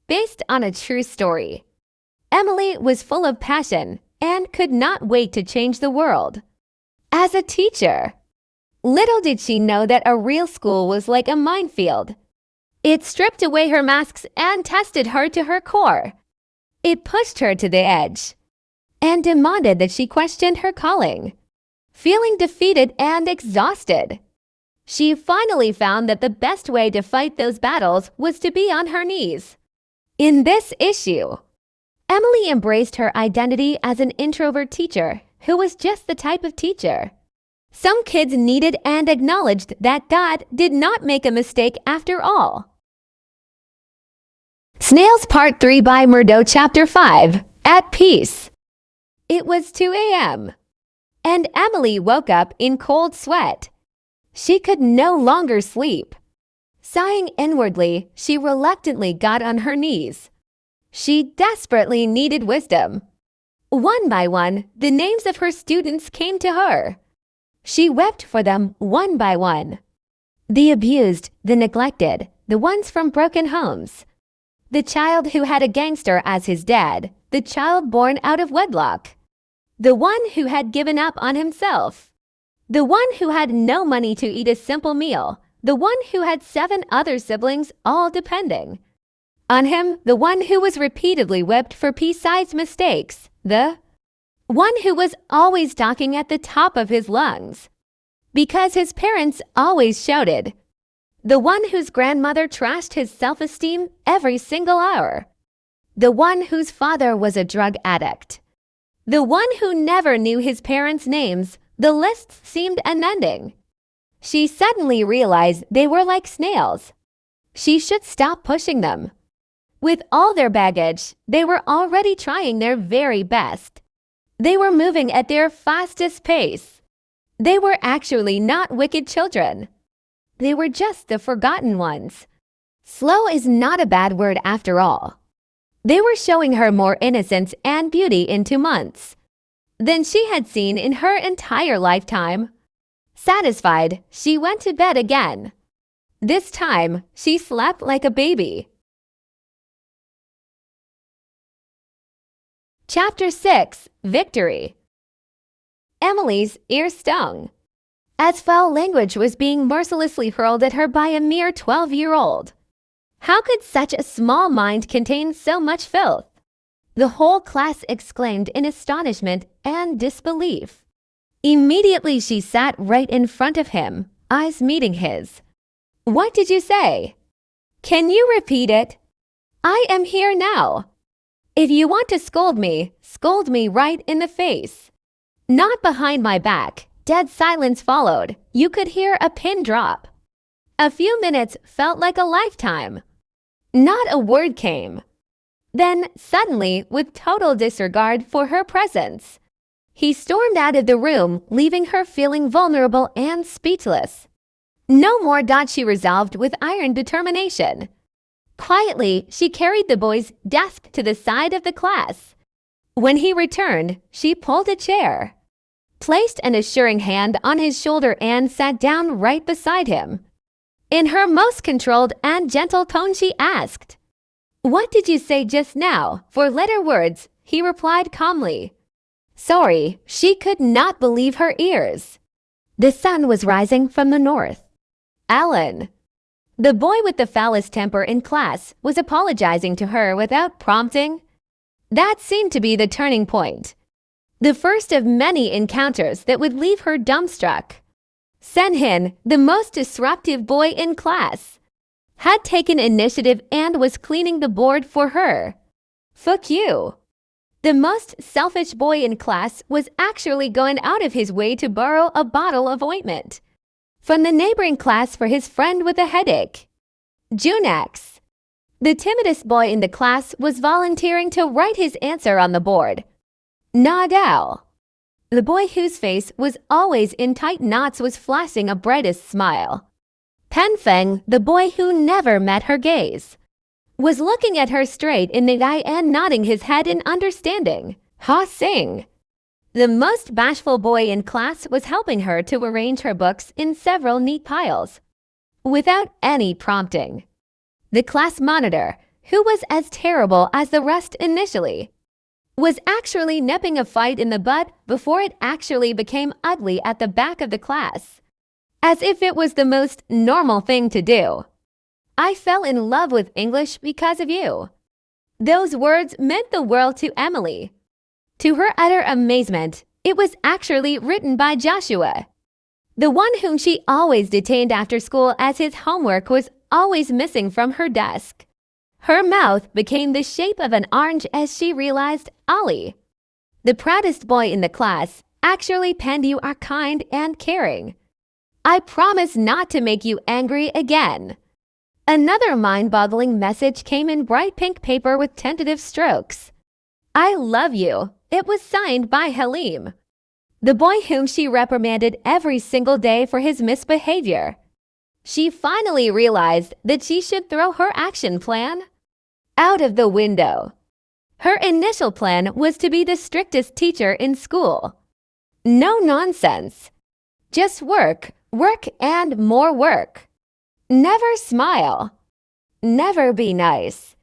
based on a true story. Emily was full of passion and could not wait to change the world. As a teacher, little did she know that a real school was like a minefield. It stripped away her masks and tested her to her core. It pushed her to the edge and demanded that she question her calling. Feeling defeated and exhausted, she finally found that the best way to fight those battles was to be on her knees. In this issue, Emily embraced her identity as an introvert teacher who was just the type of teacher some kids needed and acknowledged that God did not make a mistake after all. Snails Part 3 by Myrrh Doe Chapter 5 At Peace. It was 2 a.m. and Emily woke up in cold sweat. She could no longer sleep. Sighing inwardly, she reluctantly got on her knees. She desperately needed wisdom. One by one, the names of her students came to her. She wept for them one by one. The abused, the neglected, the ones from broken homes. The child who had a gangster as his dad, the child born out of wedlock. The one who had given up on himself. The one who had no money to eat a simple meal. The one who had 7 other siblings all depending on him. The one who was repeatedly whipped for pea-sized mistakes. The one who was always talking at the top of his lungs because his parents always shouted. The one whose grandmother trashed his self-esteem every single hour. The one whose father was a drug addict. The one who never knew his parents' names. The list seemed unending. She suddenly realized they were like snails. She should stop pushing them. With all their baggage, they were already trying their very best. They were moving at their fastest pace. They were actually not wicked children. They were just the forgotten ones. Slow is not a bad word after all. They were showing her more innocence and beauty in 2 months than she had seen in her entire lifetime. Satisfied, she went to bed again. This time, she slept like a baby. Chapter 6 Victory. Emily's ear stung, as foul language was being mercilessly hurled at her by a mere 12-year-old. How could such a small mind contain so much filth? The whole class exclaimed in astonishment and disbelief. Immediately she sat right in front of him, eyes meeting his. "What did you say? Can you repeat it? I am here now. If you want to scold me right in the face." Not behind my back. Dead silence followed. You could hear a pin drop. A few minutes felt like a lifetime. Not a word came. Then, suddenly, with total disregard for her presence, he stormed out of the room, leaving her feeling vulnerable and speechless. No more, she resolved with iron determination. Quietly, she carried the boy's desk to the side of the class. When he returned, she pulled a chair, placed an assuring hand on his shoulder and sat down right beside him. In her most controlled and gentle tone she asked, "What did you say just now? 4-letter words," he replied calmly. Sorry, she could not believe her ears. The sun was rising from the north. Alan, the boy with the foulest temper in class, was apologizing to her without prompting. That seemed to be the turning point. The first of many encounters that would leave her dumbstruck. Senhin, the most disruptive boy in class, had taken initiative and was cleaning the board for her. Fuck you. The most selfish boy in class was actually going out of his way to borrow a bottle of ointment from the neighboring class for his friend with a headache. Junax, the timidest boy in the class, was volunteering to write his answer on the board. Nadal, the boy whose face was always in tight knots, was flashing a brightest smile. Penfeng, the boy who never met her gaze, was looking at her straight in the eye and nodding his head in understanding. Ha Sing, the most bashful boy in class, was helping her to arrange her books in several neat piles, without any prompting. The class monitor, who was as terrible as the rest initially, was actually nipping a fight in the bud before it actually became ugly at the back of the class, as if it was the most normal thing to do. I fell in love with English because of you. Those words meant the world to Emily. To her utter amazement, it was actually written by Joshua. The one whom she always detained after school as his homework was always missing from her desk. Her mouth became the shape of an orange as she realized Ollie, the proudest boy in the class, actually penned "You are kind and caring. I promise not to make you angry again." Another mind-boggling message came in bright pink paper with tentative strokes. "I love you." It was signed by Halim, the boy whom she reprimanded every single day for his misbehavior. She finally realized that she should throw her action plan out of the window. Her initial plan was to be the strictest teacher in school. No nonsense. Just work, work, and more work. Never smile. Never be nice.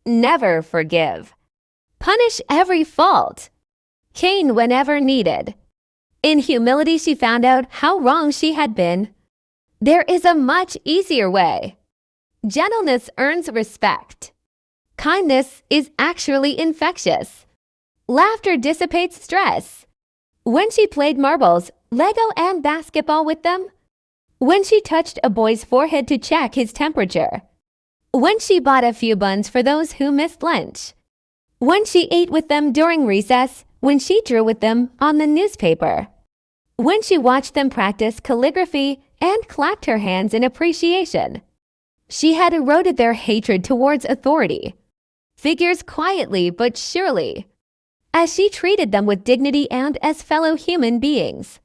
Never forgive. Punish every fault. Cane whenever needed. In humility, she found out how wrong she had been. There is a much easier way. Gentleness earns respect. Kindness is actually infectious. Laughter dissipates stress. When she played marbles, Lego, and basketball with them. When she touched a boy's forehead to check his temperature. When she bought a few buns for those who missed lunch. When she ate with them during recess. When she drew with them on the newspaper. When she watched them practice calligraphy and clapped her hands in appreciation. She had eroded their hatred towards authority figures quietly but surely, as she treated them with dignity and as fellow human beings.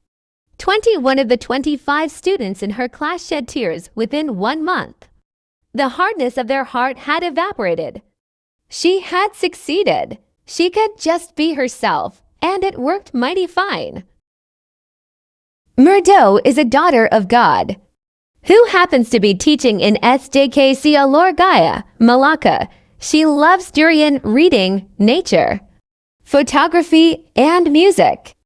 21 of the 25 students in her class shed tears within 1 month. The hardness of their heart had evaporated. She had succeeded. She could just be herself, and it worked mighty fine. Myrrh Doe is a daughter of God, who happens to be teaching in SDKC Alor Gaya, Malacca. She loves durian, reading, nature, photography, and music.